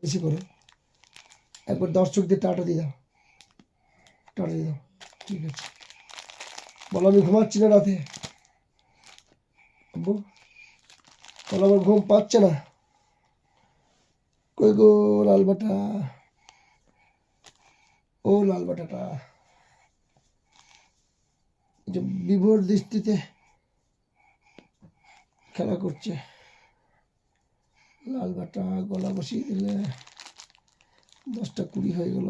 বেশি করে একবার দর্শকদের টাটা দিয়ে দাও, টাটা দিয়ে দাও। ঠিক আছে, বলো আমি ঘুমাচ্ছি না রাতে। আব্বু বলো আমার ঘুম পাচ্ছে না। কই গো লাল বাটা, ও লাল বাটাটা যে বিভোর দৃষ্টিতে খেলা করছে। লাল বাটা গলা বসিয়ে দিলে 10টা 20 হয়ে গেল।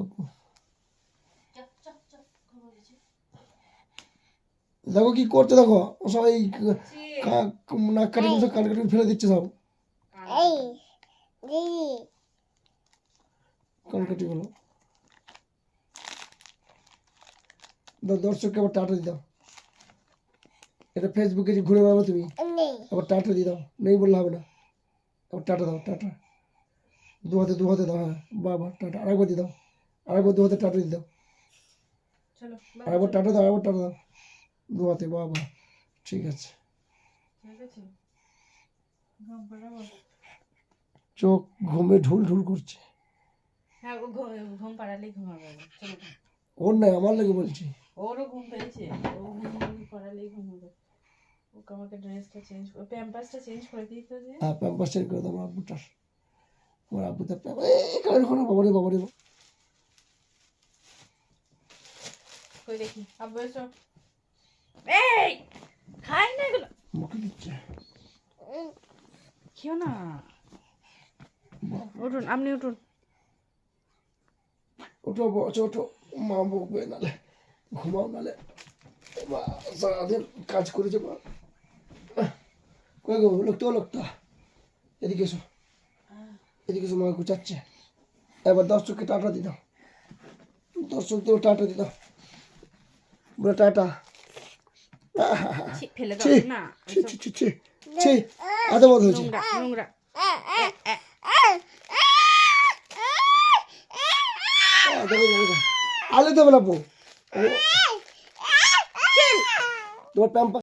দেখো কি করতে, দেখো ও সবাই নাক কাটি সব কান কাটি ফেলে দিচ্ছে সব কান কাটি গুলো। দর্শককে আবার টাটা দিয়ে দাও। এটা ফেসবুকে যে ঘুরে বেড়াবো তুমি, আবার টাটা দিয়ে দাও। নেই বললে হবে না, আবার টাটা দাও, টাটা দু হাতে দাও। হ্যাঁ বাবা টাটা, আরেকবার দিয়ে দাও, আরেকবার 2 হাতে টাটা দিয়ে দাও, আরেকবার টাটা দাও, আরেকবার টাটা দাও 2 হাতে। বাবা ঠিক আছে, চোখ ঘুমে ঢুল ঢুল করছে। ঘুম পাড়ালেই ঘুমাবে। ওর নাই আমার লাগে বলছি। ওরও ঘুম পেয়েছে, ও ঘুম পাড়ালেই ঘুমাবে। ওকে আমাকে ড্রেসটা চেঞ্জ করে, প্যাম্পাসটা চেঞ্জ করে দিই তো। যে হ্যাঁ প্যাম্পাস চেঞ্জ করে দাও আমার আব্বুটার। আমার আব্বুটার কালের কোনো বাবারে বাবারে। কই দেখি আব্বু এসো। এই খাই না এগুলো, মুখে দিচ্ছে। খেও না। উঠুন, আপনি উঠুন। ওঠো বসো, ওঠো, মা বকবে নালে, ঘুমাও নালে। মা সারাদিন কাজ করেছে মা। কই গো লোকটা এদিকে এসো, এদিকে এসো, মা গুছাচ্ছে। এবার দর্শককে টাটা দিয়ে দাও, দর্শকদেরও টাটা দিয়ে দাও, বলে টাটা। ফেলে দাও ছি না, ছি ছি ছি ছি ছি, এত বড় হয়েছে। নোংরা নোংরা। আলে দেবে না বউ, তোমার প্যাম্পাস